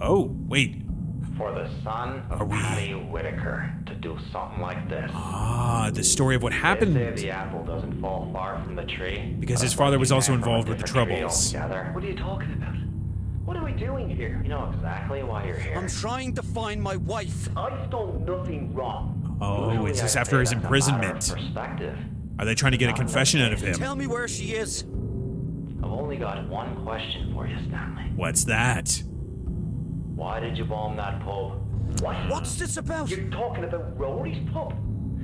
Oh, wait. For the son of Patty Whitaker to do something like this. Ah, the story of what happened. They say the apple doesn't fall far from the tree. Because his father was also involved with the Troubles. What are you talking about? What are we doing here? You know exactly why you're here. I'm trying to find my wife. I've done nothing wrong. Oh, is this after his imprisonment? Are they trying to get a confession out of him? Tell me where she is. I've only got one question for you, Stanley. What's that? Why did you bomb that pub? What's this about? You're talking about Rory's pub?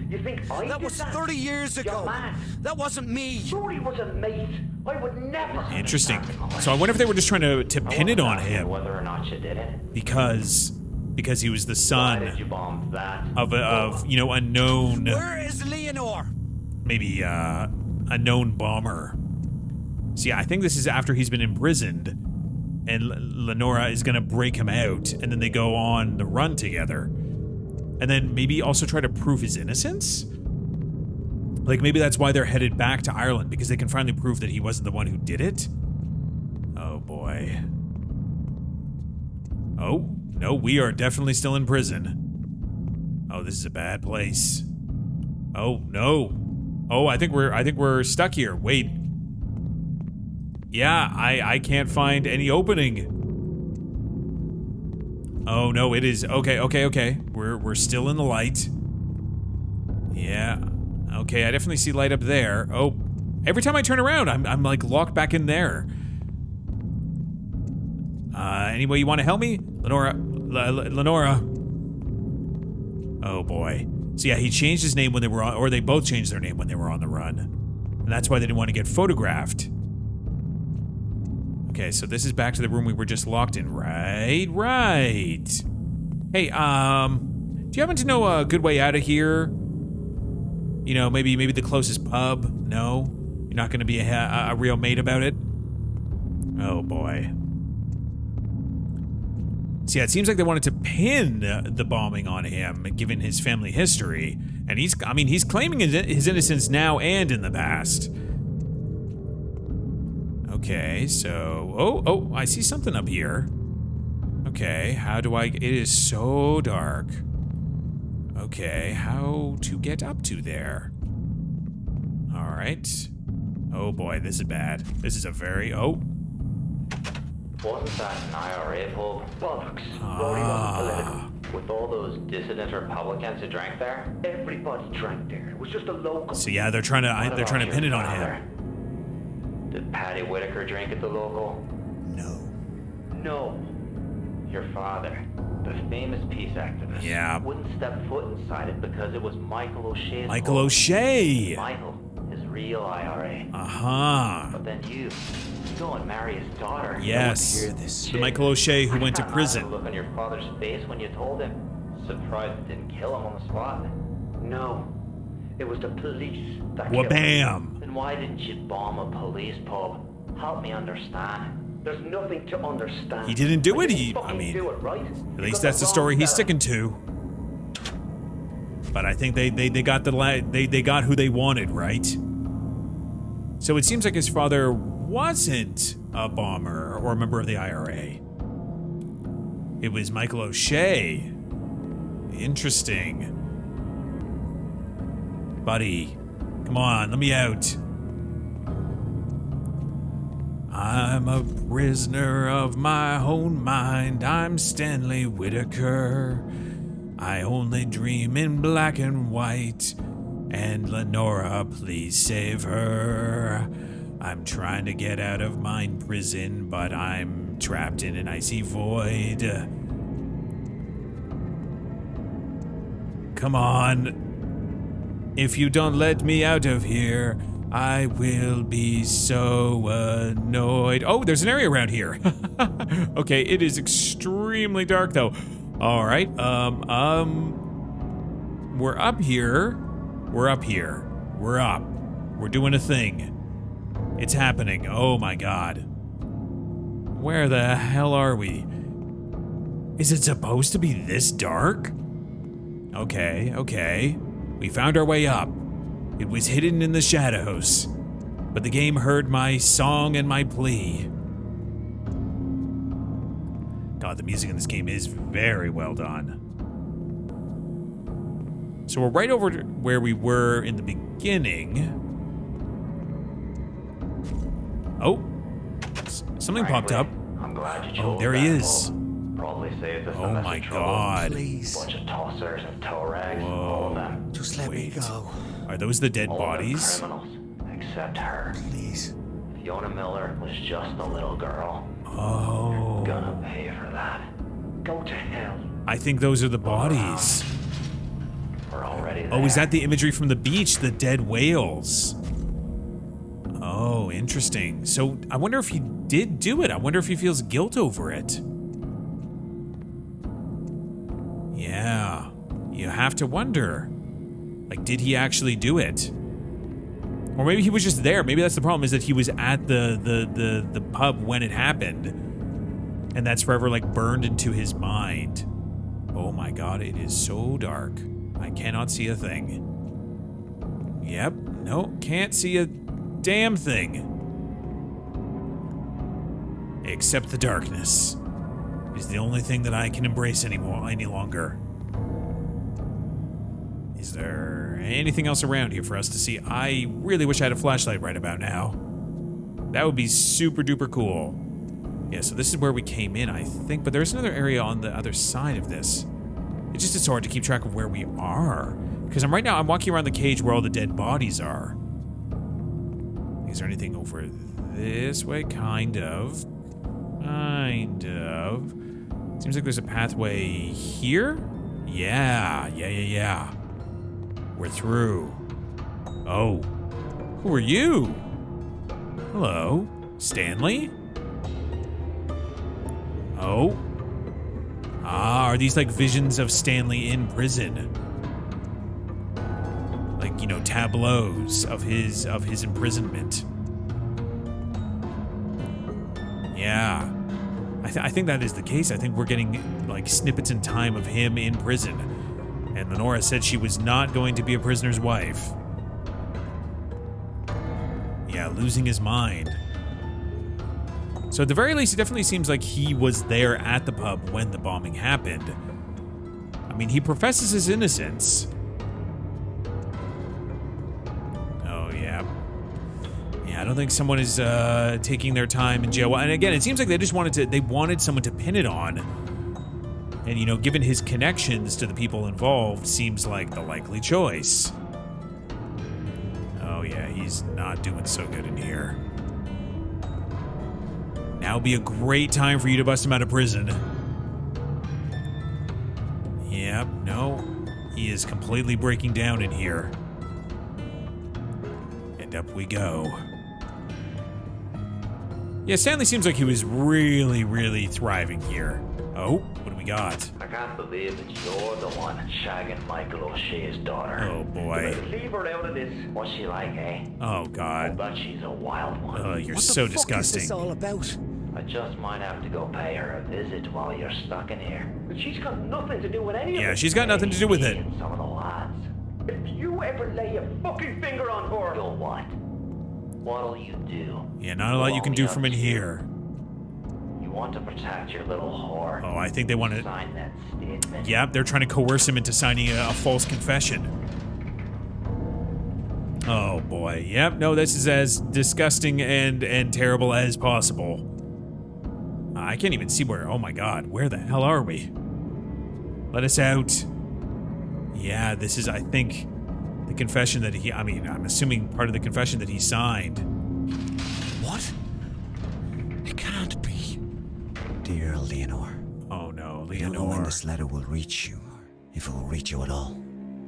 You think I That did was that? 30 years ago. You're mad. That wasn't me. Rory was a mate. I would never. Interesting. So I wonder if they were just trying to pin it on him. Whether or not you did it. Because he was the son Why did you bomb that? of a known, Where is Leonore? maybe a known bomber. So yeah, I think this is after he's been imprisoned, and Lenora is gonna break him out, and then they go on the run together, and then maybe also try to prove his innocence. Like maybe that's why they're headed back to Ireland, because they can finally prove that he wasn't the one who did it. Oh boy. Oh no, we are definitely still in prison. Oh, this is a bad place. Oh no. Oh, I think we're stuck here. Wait. Yeah, I can't find any opening. Oh no, it is okay. We're still in the light. Yeah. Okay, I definitely see light up there. Oh, every time I turn around, I'm like locked back in there. Any way you want to help me, Lenora? Lenora. Oh boy. So yeah, he changed his name when they were on, or they both changed their name when they were on the run, and that's why they didn't want to get photographed. Okay, so this is back to the room we were just locked in, right? Right. Hey, do you happen to know a good way out of here? You know, maybe the closest pub? No? You're not going to be a real mate about it? Oh, boy. So yeah, it seems like they wanted to pin the bombing on him, given his family history. And he's claiming his innocence now and in the past. Okay, so... Oh, I see something up here. Okay, how do I... It is so dark. Okay, how to get up to there? Alright. Oh boy, this is bad. This is a very... Oh. Wasn't that an IRA pub? Bollocks. Rory wasn't political. With all those dissident Republicans who drank there? Everybody drank there. It was just a local... So yeah, they're trying to pin it on him. Did Patty Whitaker drink at the local? No. Your father, the famous peace activist, wouldn't step foot inside it because it was Michael O'Shea's Michael O'Shea! Michael, his real IRA. Uh-huh. But then you go and marry his daughter. Yes, Hear this the Michael O'Shea who went to The prison. look on your father's face when you told him. Surprised it didn't kill him on the spot. No, it was the police that killed him. Wha-bam! Then why didn't you bomb a police pub? Help me understand. There's nothing to understand. He didn't do it. Do it, right? At least that's the story he's sticking to. But I think they got they got who they wanted, right? So it seems like his father wasn't a bomber or a member of the IRA. It was Michael O'Shea. Interesting. Buddy, come on, let me out. I'm a prisoner of my own mind. I'm Stanley Whitaker. I only dream in black and white. And Lenora, please save her. I'm trying to get out of my prison, but I'm trapped in an icy void. Come on. If you don't let me out of here, I will be so annoyed. Oh, there's an area around here. Okay, it is extremely dark though. All right, we're up here. We're up. We're doing a thing. It's happening. Oh my God. Where the hell are we? Is it supposed to be this dark? Okay. We found our way up. It was hidden in the shadows, but the game heard my song and my plea. God, the music in this game is very well done. So we're right over to where we were in the beginning. Oh, something popped up. I'm glad you chose Oh, there he that is. boat. Probably saved us Oh a mess my of trouble. God. Please. Bunch of tossers and tow rags. Whoa. All of them. Just let me Wait. go. Are those the dead All of them bodies? criminals. Except her. Please. Fiona Miller was just a little girl. Oh. Gonna pay for that. Go to hell. I think those are the bodies. We're already there. Oh, is that the imagery from the beach? The dead whales. Oh, interesting. So I wonder if he did do it. I wonder if he feels guilt over it. Yeah. You have to wonder. Like, did he actually do it? Or maybe he was just there. Maybe that's the problem, is that he was at the pub when it happened. And that's forever, like, burned into his mind. Oh my God, it is so dark. I cannot see a thing. Yep, no, can't see a damn thing. Except the darkness is the only thing that I can embrace any longer. Is there anything else around here for us to see? I really wish I had a flashlight right about now. That would be super duper cool. Yeah, so this is where we came in, I think, but there's another area on the other side of this. It's just hard to keep track of where we are. Because I'm walking around the cage where all the dead bodies are. Is there anything over this way? Kind of. Kind of. Seems like there's a pathway here? Yeah. We're through. Oh. Who are you? Hello? Stanley? Oh. Ah, are these like visions of Stanley in prison? Like, you know, tableaus of his imprisonment. Yeah. I think that is the case. I think we're getting like snippets in time of him in prison. And Lenora said she was not going to be a prisoner's wife. Yeah, losing his mind. So at the very least, it definitely seems like he was there at the pub when the bombing happened. I mean, he professes his innocence. Oh, yeah. Yeah, I don't think someone is taking their time in jail. And again, it seems like they wanted someone to pin it on. And, you know, given his connections to the people involved, seems like the likely choice. Oh, yeah, he's not doing so good in here. Now would be a great time for you to bust him out of prison. Yep, no. He is completely breaking down in here. And up we go. Yeah, Stanley seems like he was really, really thriving here. Oh, what do we got? I can't believe that you're the one shagging Michael O'Shea's daughter. Oh, boy. Leave her out of this. What's she like, eh? Oh, I God. bet she's a wild one. You're What the so fuck disgusting. is this all about? I just might have to go pay her a visit while you're stuck in here. But she's got nothing to do with any of it. Yeah, she's got nothing to do with it. Me and some of the lads. If you ever lay a fucking finger on her... You'll what? What'll you do? Yeah, not a lot you can do from in here. You want to protect your little whore. Oh, I think they want to... Sign that statement. Yep, they're trying to coerce him into signing a false confession. Oh, boy. Yep, no, this is as disgusting and terrible as possible. I can't even see where... Oh, my God. Where the hell are we? Let us out. Yeah, this is, I think, the confession that he... I mean, I'm assuming part of the confession that he signed. What? It can't be. Dear Leonor. Oh, no, I don't know when Leonor. this letter will reach you, if it will reach you at all.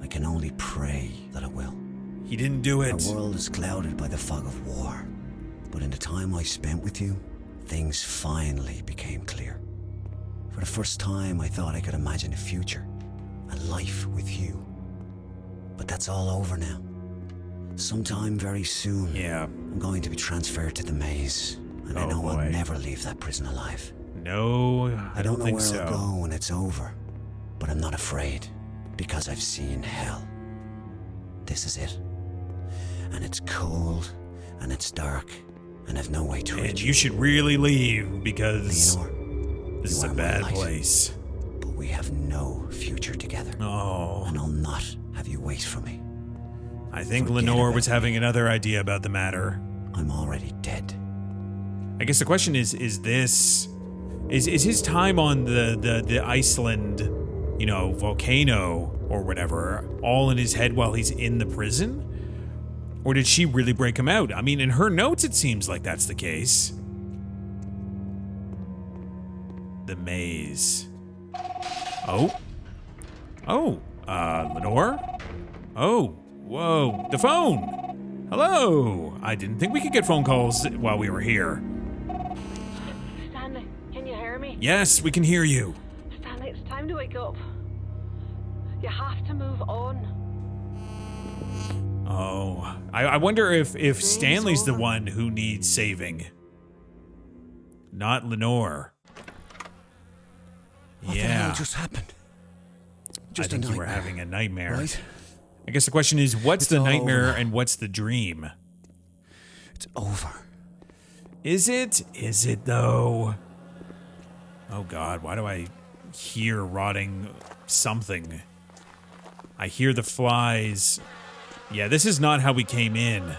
I can only pray that it will. He didn't do it. Our world is clouded by the fog of war. But in the time I spent with you, things finally became clear. For the first time, I thought I could imagine a future, a life with you. But that's all over now. Sometime very soon, Yeah. I'm going to be transferred to the maze, and I Oh, know boy. I'll never leave that prison alive. No, I don't know think where so. I'll go when it's over, but I'm not afraid, because I've seen hell. This is it. And it's cold, and it's dark, and I've no way to And reach you should really leave, because... Leonor, This is You a are my bad light, place. But we have no future together. Oh. And I'll not have you wait for me. I think Forget Lenore about was having another idea about the matter. I'm already dead. I guess the question is his time on the Iceland, volcano or whatever, all in his head while he's in the prison? Or did she really break him out? I mean, in her notes, it seems like that's the case. The maze. Oh, Lenore? Oh, whoa, the phone! Hello! I didn't think we could get phone calls while we were here. Stanley, can you hear me? Yes, we can hear you. Stanley, it's time to wake up. You have to move on. Oh, I wonder if Stanley's the one who needs saving. Not Lenore. What the hell just happened? Just I think a you were nightmare, having a nightmare. right? I guess the question is, what's It's the all nightmare over. and what's the dream? It's over. Is it? Is it though? Oh God, why do I hear rotting something? I hear the flies. Yeah, this is not how we came in.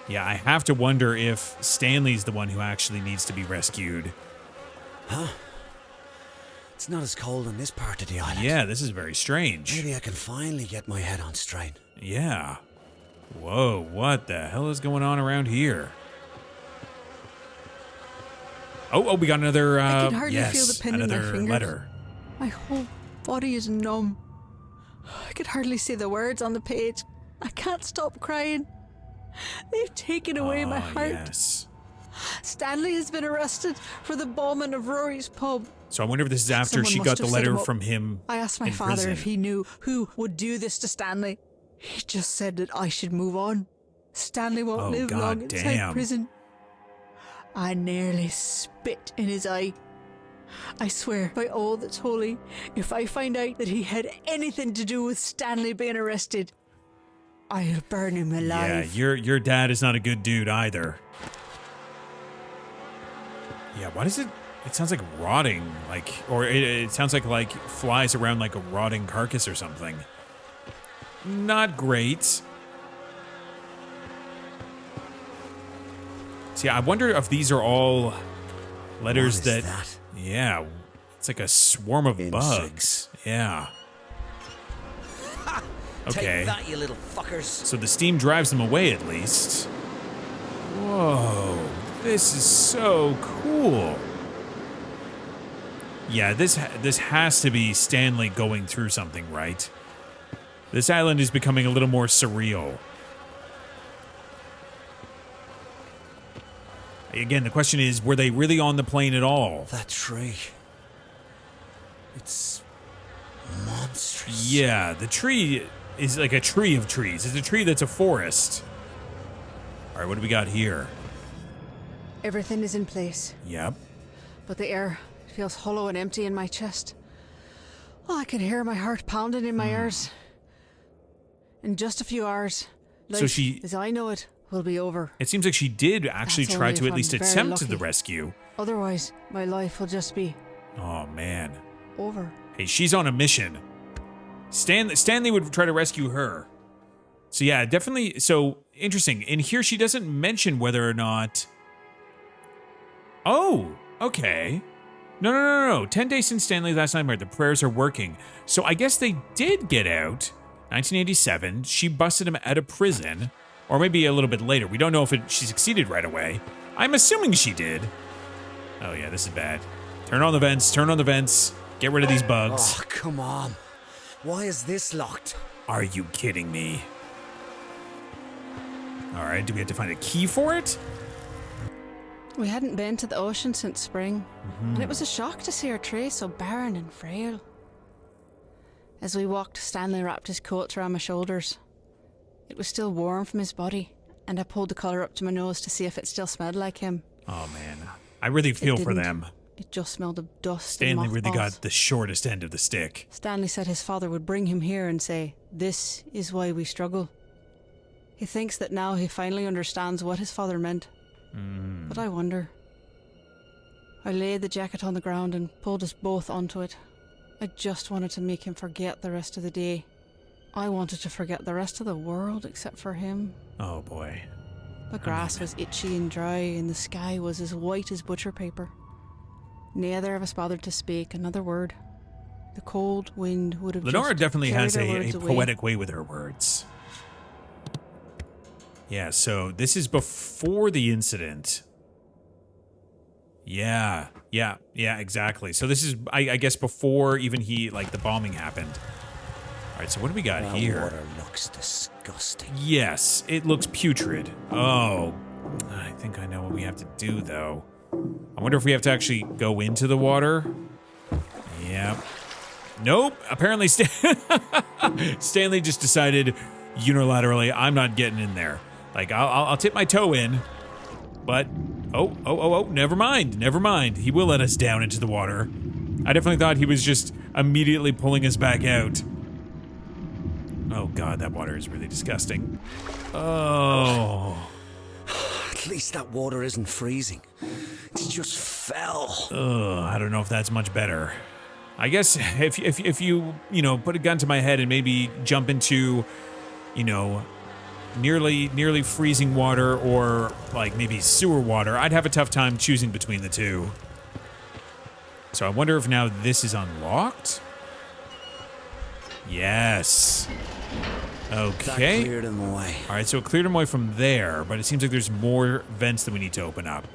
Yeah, I have to wonder if Stanley's the one who actually needs to be rescued. Huh? It's not as cold on this part of the island. Yeah, this is very strange. Maybe I can finally get my head on straight. Yeah. Whoa, what the hell is going on around here? Oh, we got another, I can hardly yes, feel the pin in my another fingers. letter. My whole body is numb. I could hardly see the words on the page. I can't stop crying. They've taken away my heart. Yes. Stanley has been arrested for the bombing of Rory's pub. So I wonder if this is after Someone she must got the have set him letter up. from him. I asked my in father prison. if he knew who would do this to Stanley. He just said that I should move on. Stanley won't Oh, live God long inside damn. prison. I nearly spit in his eye. I swear by all that's holy, if I find out that he had anything to do with Stanley being arrested, I'll burn him alive. Yeah, your dad is not a good dude either. Yeah, what is it? It sounds like rotting, or it sounds like flies around like a rotting carcass or something. Not great. See, I wonder if these are all letters What is that? Yeah, it's like a swarm of bugs. Yeah. Okay. Take that, you little fuckers. So the steam drives them away at least. Whoa, this is so cool. Yeah, this has to be Stanley going through something, right? This island is becoming a little more surreal. Again, the question is, were they really on the plane at all? That tree. It's monstrous. Yeah, the tree is like a tree of trees. It's a tree that's a forest. All right, what do we got here? Everything is in place, Yep. but the air feels hollow and empty in my chest. Oh, I can hear my heart pounding in my ears. In just a few hours, life, So she- as I know it, will be over. It seems like she did actually That's try only to if at least I'm very attempt lucky. the rescue. Otherwise, my life will just be Oh, man. over. Hey, she's on a mission. Stanley would try to rescue her. So yeah, definitely. So interesting. In here, she doesn't mention whether or not. Oh, okay. No. 10 days since Stanley's last nightmare. The prayers are working. So I guess they did get out. 1987. She busted him out of prison, or maybe a little bit later. We don't know if she succeeded right away. I'm assuming she did. Oh yeah, this is bad. Turn on the vents. Turn on the vents. Get rid of these bugs. Oh, come on. Why is this locked? Are you kidding me? All right, do we have to find a key for it? We hadn't been to the ocean since spring, and it was a shock to see our tray so barren and frail. As we walked, Stanley wrapped his coat around my shoulders. It was still warm from his body, and I pulled the collar up to my nose to see if it still smelled like him. Oh man, I really feel for didn't. them. It just smelled of dust Stanley and really mothballs. got the shortest end of the stick. Stanley said his father would bring him here and say, "This is why we struggle." He thinks that now he finally understands what his father meant. But I wonder I laid the jacket on the ground and pulled us both onto it. I just wanted to make him forget the rest of the day. I wanted to forget the rest of the world except for him. Oh boy. The grass was itchy and dry, and the sky was as white as butcher paper. Neither of us bothered to speak another word. The cold wind would have Lenora just definitely has carried our a words away. poetic way with her words. Yeah, so this is before the incident. Yeah, exactly. So this is, I guess, before even the bombing happened. All right, so what do we got here? Water looks disgusting. Yes, it looks putrid. Oh, I think I know what we have to do, though. I wonder if we have to actually go into the water. Yep. Nope. Apparently, Stanley just decided unilaterally, I'm not getting in there. Like, I'll tip my toe in, but oh, never mind. He will let us down into the water. I definitely thought he was just immediately pulling us back out. Oh god, that water is really disgusting. Oh. At least that water isn't freezing. It's just fell. I don't know if that's much better. I guess if you put a gun to my head and maybe jump into, nearly freezing water or like maybe sewer water, I'd have a tough time choosing between the two. So I wonder if now this is unlocked? Yes. Okay. That cleared him away. All right, so it cleared him away from there, but it seems like there's more vents that we need to open up.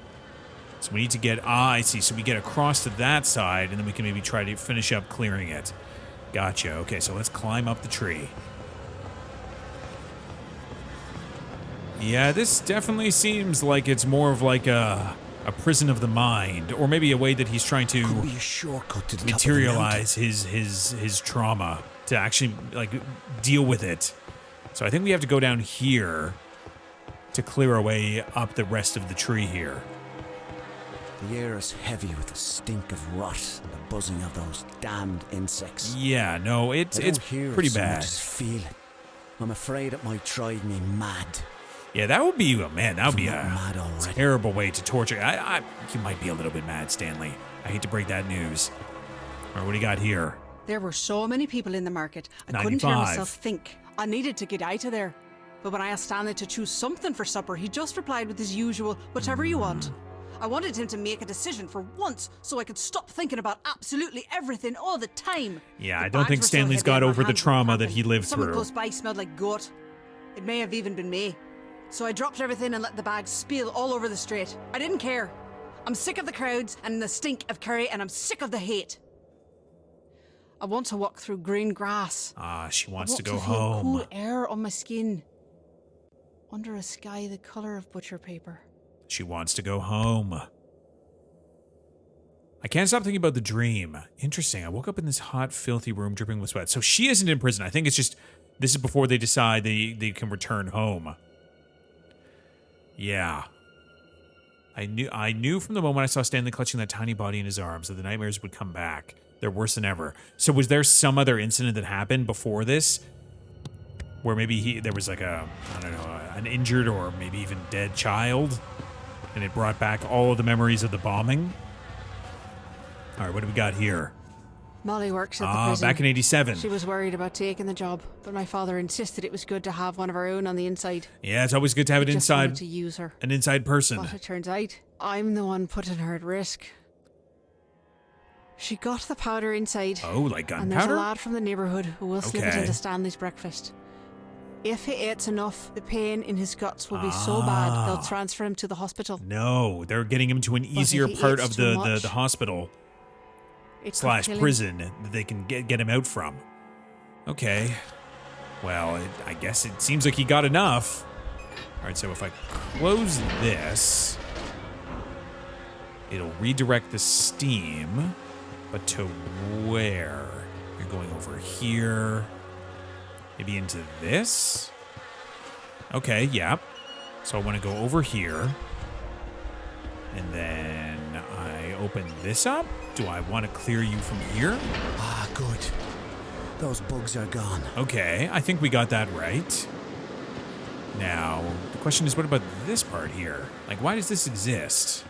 So we need to get, I see, so we get across to that side, and then we can maybe try to finish up clearing it. Gotcha. Okay, so let's climb up the tree. Yeah, this definitely seems like it's more of like a prison of the mind, or maybe a way that he's trying to Could be a shortcut to the materialize his trauma, to actually like deal with it. So I think we have to go down here to clear our way up the rest of the tree here. The air is heavy with the stink of rot and the buzzing of those damned insects. Yeah, no, it's pretty bad. I just feel it. I'm afraid it might drive me mad. Yeah, that would be, man, that would be Mad a already. terrible way to torture. You might be a little bit mad, Stanley. I hate to break that news. All right, what do you got here? There were so many people in the market, I 95. couldn't hear myself think. I needed to get out of there. But when I asked Stanley to choose something for supper, he just replied with his usual, whatever you want. I wanted him to make a decision for once, so I could stop thinking about absolutely everything all the time. Yeah, The I don't bags think were so Stanley's heavy got and my over the hands were trauma that cramping. he lived Someone through. close by smelled like goat. It may have even been me. So I dropped everything and let the bags spill all over the street. I didn't care. I'm sick of the crowds and the stink of curry, and I'm sick of the hate. I want to walk through green grass. She wants to go I want to feel home. cool air on my skin. Under a sky the color of butcher paper. She wants to go home. I can't stop thinking about the dream. Interesting. I woke up in this hot, filthy room dripping with sweat. So she isn't in prison. I think it's just, this is before they decide they can return home. Yeah. I knew from the moment I saw Stanley clutching that tiny body in his arms that the nightmares would come back. They're worse than ever. So was there some other incident that happened before this? Where maybe there was like an injured or maybe even dead child? And it brought back all of the memories of the bombing? All right, what do we got here? Molly works at the prison. Back in 87. She was worried about taking the job, but my father insisted it was good to have one of our own on the inside. Yeah, it's always good to have Just an wanted to use her. inside person. But it turns out, I'm the one putting her at risk. She got the powder inside. Oh, like And there's a gunpowder? lad from the neighbourhood who will slip it Okay. into Stanley's breakfast. If he eats enough, the pain in his guts will be so bad they'll transfer him to the hospital. No, they're getting him to an if easier he part eats of too the much, hospital It / could kill him. prison that they can get him out from. Okay. Well, I guess it seems like he got enough. All right, so if I close this, it'll redirect the steam, but to where? You're going over here. Maybe into this? Okay, yeah. So I want to go over here. And then I open this up. Do I want to clear you from here? Ah, good. Those bugs are gone. Okay, I think we got that right. Now, the question is, what about this part here? Like, why does this exist?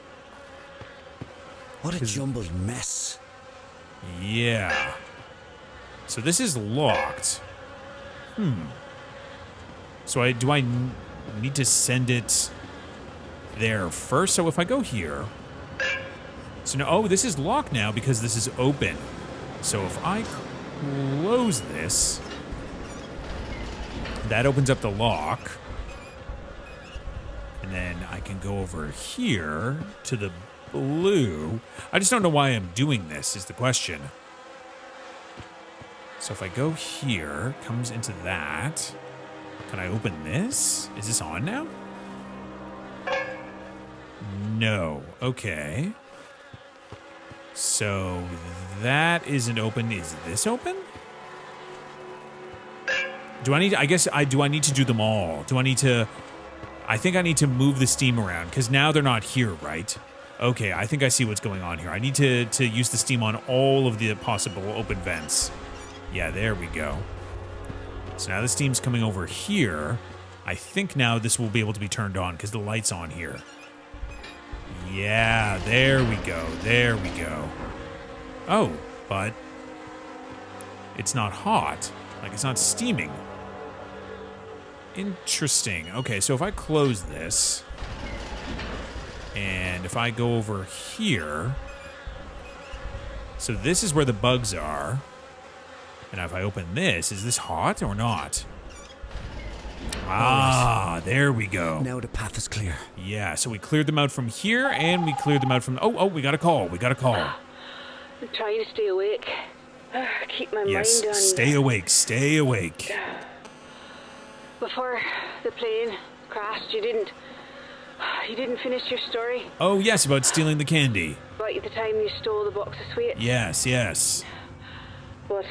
What a jumbled mess. Yeah. So this is locked. So do I need to send it there first? So if I go here... So now, oh, this is locked now because this is open. So if I close this, that opens up the lock. And then I can go over here to the blue. I just don't know why I'm doing this is the question. So if I go here, comes into that. Can I open this? Is this on now? No. Okay. So that isn't open. Is this open? Do I need, do I need to do them all? Do I need to, I think I need to move the steam around because now they're not here, right? Okay, I think I see what's going on here. I need to use the steam on all of the possible open vents. Yeah, there we go. So now the steam's coming over here. I think now this will be able to be turned on because the light's on here. Yeah, there we go. There we go. Oh, but it's not hot. Like, it's not steaming. Interesting. Okay, so if I close this, and if I go over here, so this is where the bugs are. And if I open this, is this hot or not? Ah, there we go. Now the path is clear. Yeah, so we cleared them out from here, and we cleared them out from... Oh, we got a call. We got a call. I'm trying to stay awake. Keep my mind on... stay awake. Stay awake. Before the plane crashed, you didn't finish your story. Oh, yes, about stealing the candy. About the time you stole the box of sweets. Yes, yes. But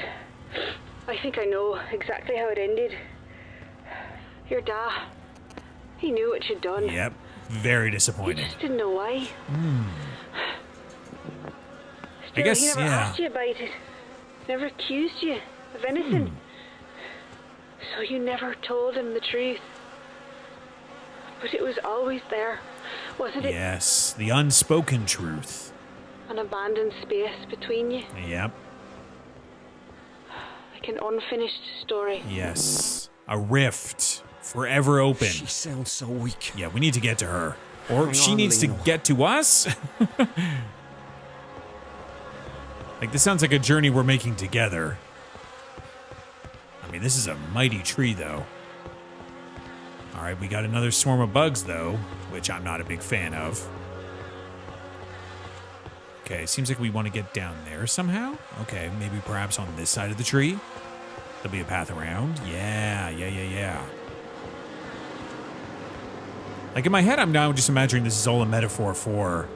I think I know exactly how it ended. Your dad, he knew what you'd done. Yep, very He disappointed. just didn't know why. Still, I guess, he never yeah. asked you about it. Never accused you of anything. So you never told him the truth. But it was always there, wasn't it? Yes, the unspoken truth. An abandoned space between you. Yep. Like an unfinished story. Yes. A rift. Forever open. She sounds so weak. Yeah, we need to get to her. Or Hang she on, needs Lino. to get to us? Like, this sounds like a journey we're making together. I mean, this is a mighty tree, though. Alright, we got another swarm of bugs, though, which I'm not a big fan of. Okay, seems like we want to get down there somehow. Okay, maybe perhaps on this side of the tree. There'll be a path around. Yeah. Like, in my head, I'm now just imagining this is all a metaphor for,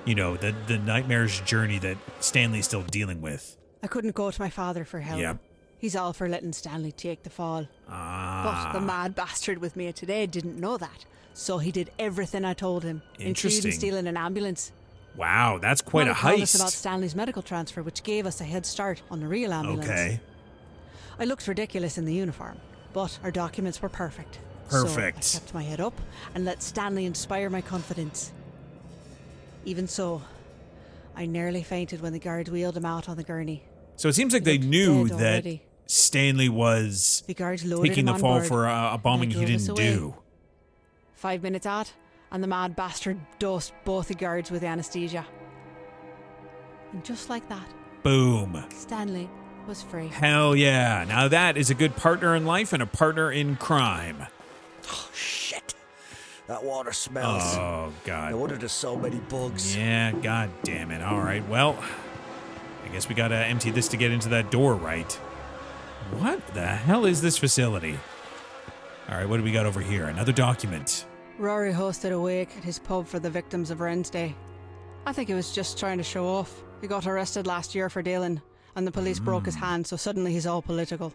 you know, the nightmarish journey that Stanley's still dealing with. I couldn't go to my father for help. Yep. He's all for letting Stanley take the fall. Ah. But the mad bastard with me today didn't know that. So he did everything I told him, Interesting. including stealing an ambulance. Wow, that's quite Mom a told us about heist. Stanley's medical transfer, which gave us a head start on the real ambulance. Okay. I looked ridiculous in the uniform, but our documents were perfect. Perfect. So I kept my head up and let Stanley inspire my confidence. Even so, I nearly fainted when the guards wheeled him out on the gurney. So it seems like they Looked knew dead that already. Stanley was The guards loaded taking him the on fall board, for a bombing and he they drove us didn't away. do. 5 minutes out, and the mad bastard dosed both the guards with anesthesia. And just like that, Boom. Stanley was free. Hell yeah. Now that is a good partner in life and a partner in crime. Oh, shit. That water smells. Oh, God. No wonder there's so many bugs. Yeah, god damn it. All right, well, I guess we gotta empty this to get into that door, right? What the hell is this facility? All right, what do we got over here? Another document. Rory hosted a wake at his pub for the victims of Wednesday. I think he was just trying to show off. He got arrested last year for dealing, and the police broke his hand, so suddenly he's all political.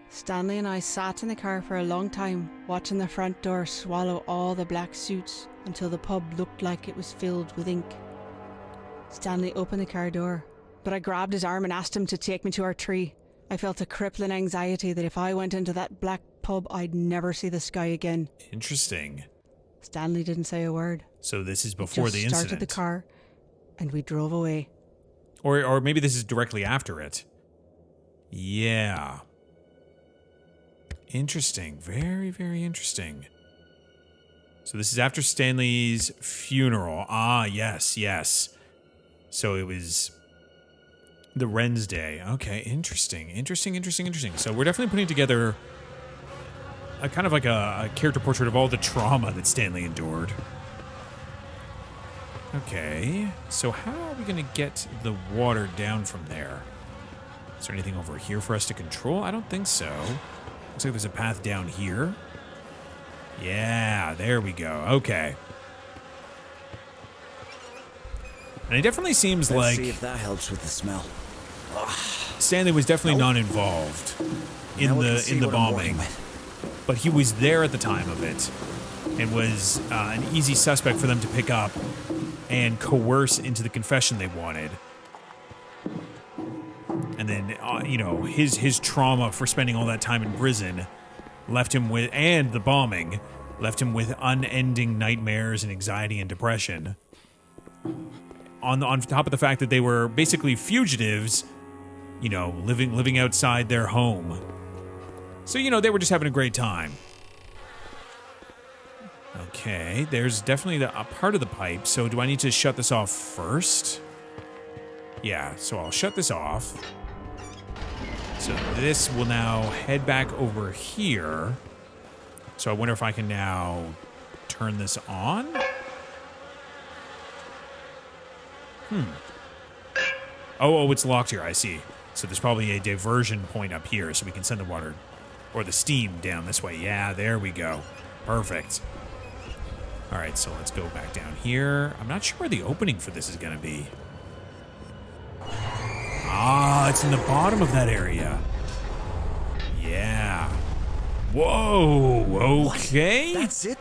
Stanley and I sat in the car for a long time, watching the front door swallow all the black suits until the pub looked like it was filled with ink. Stanley opened the car door, but I grabbed his arm and asked him to take me to our tree. I felt a crippling anxiety that if I went into that black pub, I'd never see the sky again. Interesting. Stanley didn't say a word. So this is before Just the started incident. the car, And we drove away. Or maybe this is directly after it. Yeah. Interesting. Very, very interesting. So this is after Stanley's funeral. Ah, yes, yes. So it was the Wren's Day. Okay, interesting. Interesting. So we're definitely putting together a kind of like a character portrait of all the trauma that Stanley endured. Okay, so how are we going to get the water down from there? Is there anything over here for us to control? I don't think so. Looks like there's a path down here. Yeah, there we go. Okay. And it definitely seems Let's like see if that helps with the smell. Stanley was definitely not involved in the bombing, but he was there at the time of it and was an easy suspect for them to pick up and coerce into the confession they wanted. And then, you know, his trauma for spending all that time in prison left him with, and the bombing, left him with unending nightmares and anxiety and depression. On top of the fact that they were basically fugitives, you know, living outside their home. So, you know, they were just having a great time. Okay, there's definitely a part of the pipe, so do I need to shut this off first? Yeah, so I'll shut this off. So this will now head back over here. So I wonder if I can now turn this on? Oh, it's locked here, I see. So there's probably a diversion point up here so we can send the water or the steam down this way. Yeah, there we go. Perfect. All right, so let's go back down here. I'm not sure where the opening for this is going to be. Ah, it's in the bottom of that area. Yeah. Whoa, okay. What? That's it?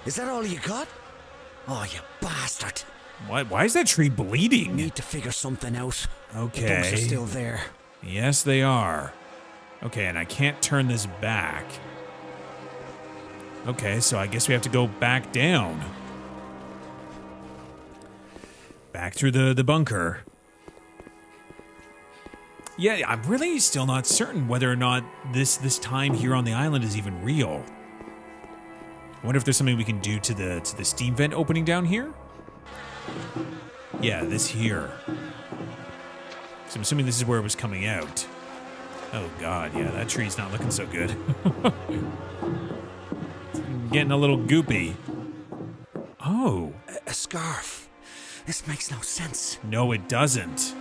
Is that all you got? Oh, you bastard. Why is that tree bleeding? We need to figure something out. Okay. The bugs are still there. Yes, they are. Okay, and I can't turn this back. Okay, so I guess we have to go back down. Back through the bunker. Yeah, I'm really still not certain whether or not this time here on the island is even real. I wonder if there's something we can do to the steam vent opening down here? Yeah, this here. So I'm assuming this is where it was coming out. Oh god, yeah, that tree's not looking so good. Getting a little goopy. Oh. A scarf. This makes no sense. No, it doesn't.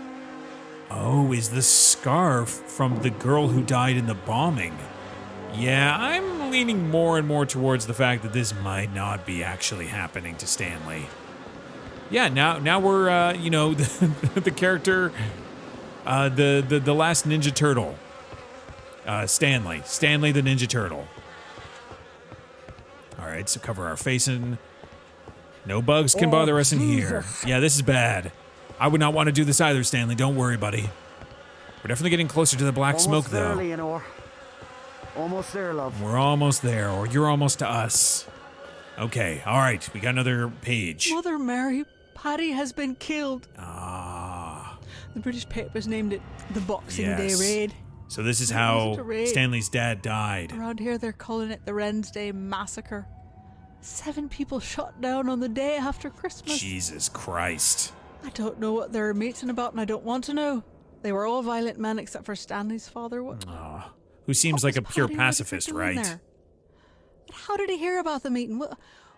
Oh, is the scarf from the girl who died in the bombing? Yeah, I'm leaning more and more towards the fact that this might not be actually happening to Stanley. Yeah, now we're, you know, the character, the last Ninja Turtle. Stanley the Ninja Turtle. All right, so cover our face and no bugs can bother us in here. Yeah, this is bad. I would not want to do this either, Stanley. Don't worry, buddy. We're definitely getting closer to the black smoke, though. Leonore. Almost there, love. We're almost there, or you're almost to us. Okay, all right. We got another page. Mother Mary, Paddy has been killed. Ah. The British papers named it the Boxing Yes. Day Raid. So this is It how wasn't a raid. Stanley's dad died. Around here, they're calling it the Wren's Day Massacre. 7 people shot down on the day after Christmas. Jesus Christ. I don't know what they're meeting about, and I don't want to know. They were all violent men except for Stanley's father. Who seems What like a was pure Paddy Whitaker pacifist, doing right? there? And how did he hear about the meeting?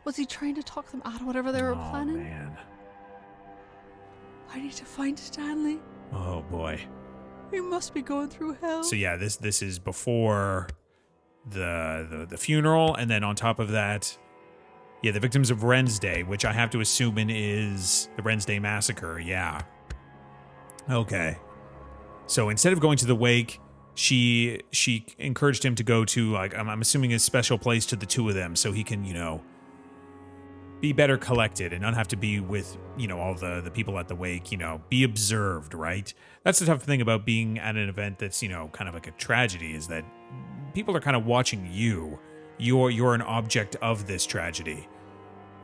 Was he trying to talk them out of whatever they were planning? Man. I need to find Stanley. Oh boy. He must be going through hell. So yeah, this is before the funeral, and then on top of that, yeah, the victims of Wren's Day, which I have to assume is the Wren's Day massacre. Yeah. Okay. So instead of going to the wake, she encouraged him to go to, like, I'm assuming a special place to the two of them, so he can, you know, be better collected and not have to be with, you know, all the people at the wake, you know, be observed, right? That's the tough thing about being at an event that's, you know, kind of like a tragedy, is that people are kind of watching you. You're an object of this tragedy.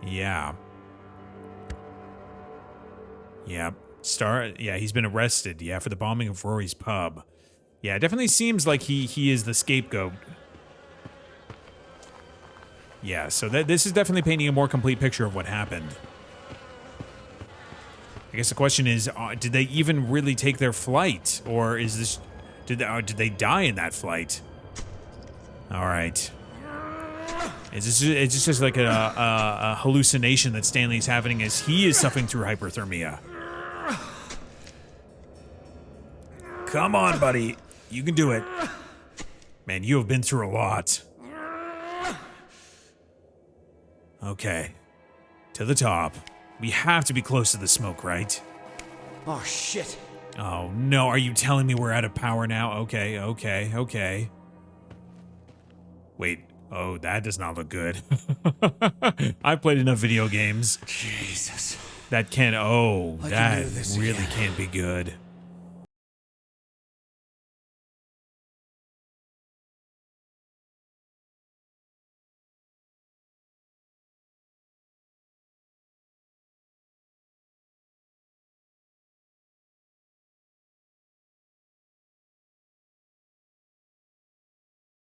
Yeah. Yeah. Yeah, he's been arrested, yeah, for the bombing of Rory's pub. Yeah, it definitely seems like he is the scapegoat. Yeah, so this is definitely painting a more complete picture of what happened. I guess the question is, did they even really take their flight? Or is this... Did they die in that flight? Alright. Is this just like a hallucination that Stanley's having as he is suffering through hyperthermia? Come on, buddy. You can do it. Man, you have been through a lot. Okay. To the top. We have to be close to the smoke, right? Oh, shit. Oh, no. Are you telling me we're out of power now? Okay. Wait. Oh, that does not look good. I've played enough video games. Jesus. That can... Oh, I that can do this really again. can't be good.